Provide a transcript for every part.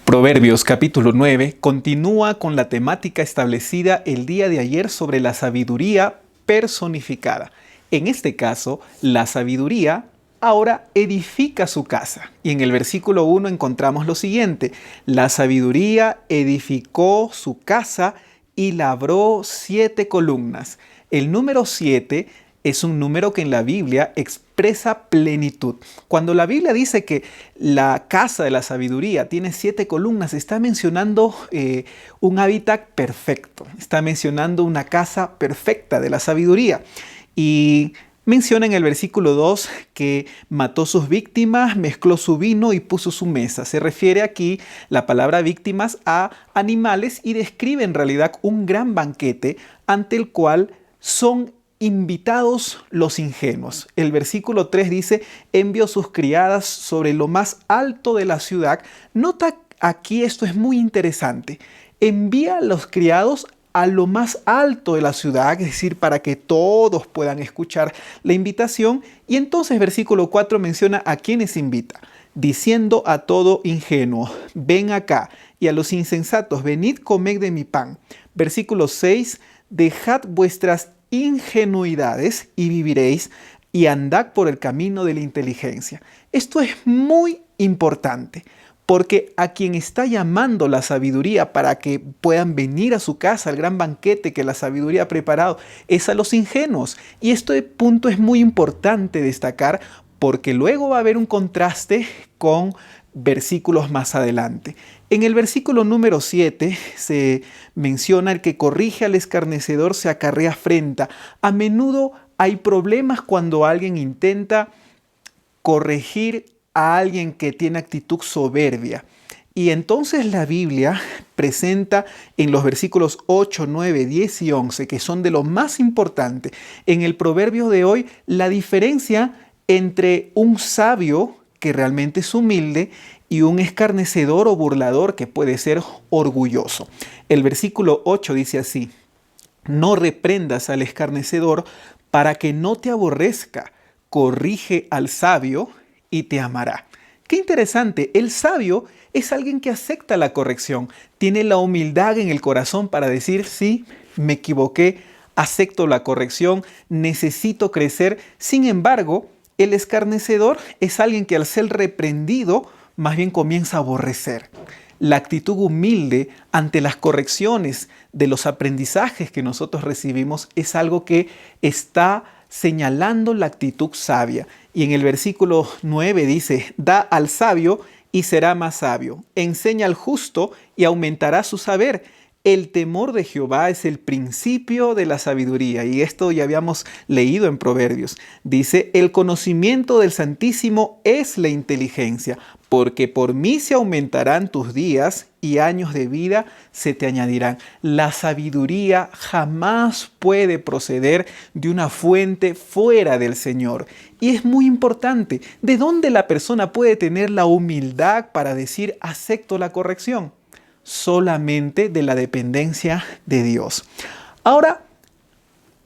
Proverbios capítulo 9 continúa con la temática establecida el día de ayer sobre la sabiduría personificada. En este caso, la sabiduría ahora edifica su casa. Y en el versículo 1 encontramos lo siguiente: la sabiduría edificó su casa y labró 7 columnas. El número 7 es un número que en la Biblia expresa plenitud. Cuando la Biblia dice que la casa de la sabiduría tiene 7 columnas, está mencionando un hábitat perfecto. Está mencionando una casa perfecta de la sabiduría. Y menciona en el versículo 2 que mató sus víctimas, mezcló su vino y puso su mesa. Se refiere aquí la palabra víctimas a animales y describe en realidad un gran banquete ante el cual son invitados los ingenuos. El versículo 3 dice: envió sus criadas sobre lo más alto de la ciudad. Nota aquí, esto es muy interesante. Envía a los criados a lo más alto de la ciudad, es decir, para que todos puedan escuchar la invitación. Y entonces versículo 4 menciona a quienes invita, diciendo a todo ingenuo: ven acá, y a los insensatos: venid, comed de mi pan. Versículo 6: dejad vuestras ingenuidades y viviréis, y andad por el camino de la inteligencia. Esto es muy importante, porque a quien está llamando la sabiduría para que puedan venir a su casa, al gran banquete que la sabiduría ha preparado, es a los ingenuos. Y este punto es muy importante destacar, porque luego va a haber un contraste con versículos más adelante. En el versículo número 7 se menciona: el que corrige al escarnecedor se acarrea afrenta. A menudo hay problemas cuando alguien intenta corregir a alguien que tiene actitud soberbia. Y entonces la Biblia presenta en los versículos 8, 9, 10 y 11, que son de lo más importante en el proverbio de hoy, la diferencia entre un sabio que realmente es humilde y un escarnecedor o burlador que puede ser orgulloso. El versículo 8 dice así: no reprendas al escarnecedor para que no te aborrezca, corrige al sabio y te amará. Qué interesante, el sabio es alguien que acepta la corrección, tiene la humildad en el corazón para decir: sí, me equivoqué, acepto la corrección, necesito crecer. Sin embargo, el escarnecedor es alguien que al ser reprendido, más bien comienza a aborrecer. La actitud humilde ante las correcciones de los aprendizajes que nosotros recibimos es algo que está señalando la actitud sabia. Y en el versículo 9 dice: da al sabio y será más sabio, enseña al justo y aumentará su saber. El temor de Jehová es el principio de la sabiduría. Y esto ya habíamos leído en Proverbios. Dice: el conocimiento del Santísimo es la inteligencia, porque por mí se aumentarán tus días y años de vida se te añadirán. La sabiduría jamás puede proceder de una fuente fuera del Señor. Y es muy importante, ¿de dónde la persona puede tener la humildad para decir: acepto la corrección? Solamente de la dependencia de Dios. Ahora,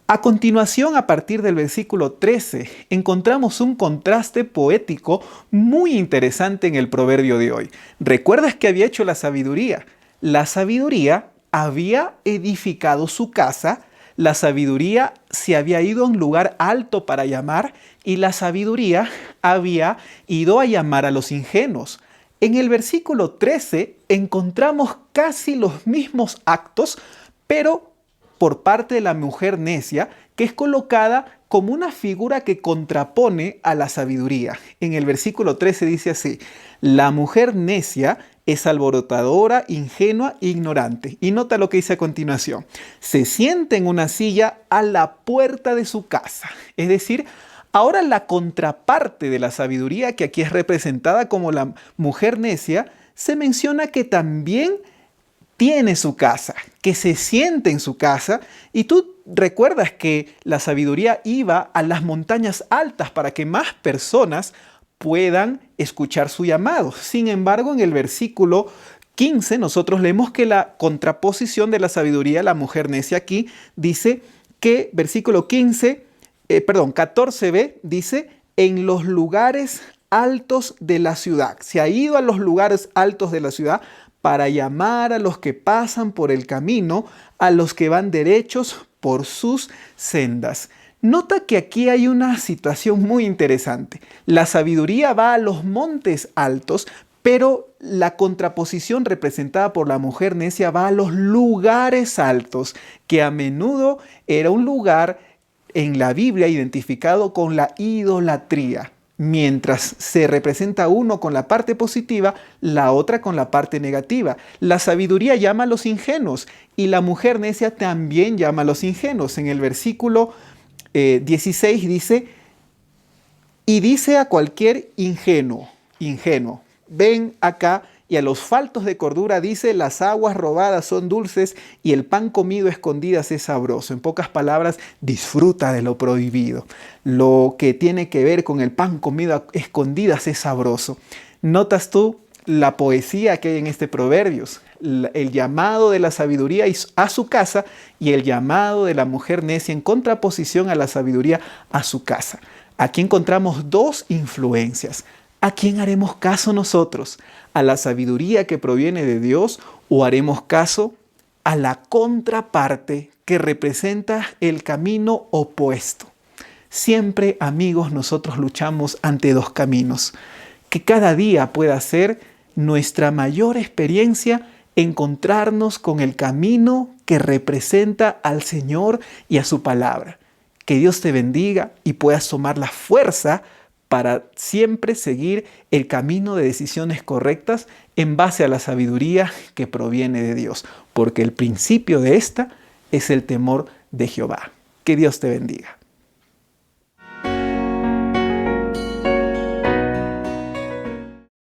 a continuación, a partir del versículo 13, encontramos un contraste poético muy interesante en el proverbio de hoy. ¿Recuerdas qué había hecho la sabiduría? La sabiduría había edificado su casa, la sabiduría se había ido a un lugar alto para llamar, y la sabiduría había ido a llamar a los ingenuos. En el versículo 13 encontramos casi los mismos actos, pero por parte de la mujer necia, que es colocada como una figura que contrapone a la sabiduría. En el versículo 13 dice así: la mujer necia es alborotadora, ingenua e ignorante. Y nota lo que dice a continuación: se sienta en una silla a la puerta de su casa. Es decir, ahora la contraparte de la sabiduría, que aquí es representada como la mujer necia, se menciona que también tiene su casa, que se siente en su casa. Y tú recuerdas que la sabiduría iba a las montañas altas para que más personas puedan escuchar su llamado. Sin embargo, en el versículo 15 nosotros leemos que la contraposición de la sabiduría, la mujer necia, aquí dice que, versículo 14b, dice: en los lugares altos de la ciudad. Se ha ido a los lugares altos de la ciudad para llamar a los que pasan por el camino, a los que van derechos por sus sendas. Nota que aquí hay una situación muy interesante. La sabiduría va a los montes altos, pero la contraposición representada por la mujer necia va a los lugares altos, que a menudo era un lugar en la Biblia identificado con la idolatría. Mientras se representa uno con la parte positiva, la otra con la parte negativa. La sabiduría llama a los ingenuos y la mujer necia también llama a los ingenuos. En el versículo 16 dice, y dice a cualquier ingenuo, ven acá, y a los faltos de cordura dice, las aguas robadas son dulces y el pan comido a escondidas es sabroso. En pocas palabras, disfruta de lo prohibido. Lo que tiene que ver con el pan comido a escondidas es sabroso. ¿Notas tú la poesía que hay en este Proverbios? El llamado de la sabiduría a su casa y el llamado de la mujer necia en contraposición a la sabiduría a su casa. Aquí encontramos dos influencias. ¿A quién haremos caso nosotros? ¿A la sabiduría que proviene de Dios o haremos caso a la contraparte que representa el camino opuesto? Siempre, amigos, nosotros luchamos ante dos caminos. Que cada día pueda ser nuestra mayor experiencia encontrarnos con el camino que representa al Señor y a su palabra. Que Dios te bendiga y puedas tomar la fuerza para siempre seguir el camino de decisiones correctas en base a la sabiduría que proviene de Dios, porque el principio de esta es el temor de Jehová. Que Dios te bendiga.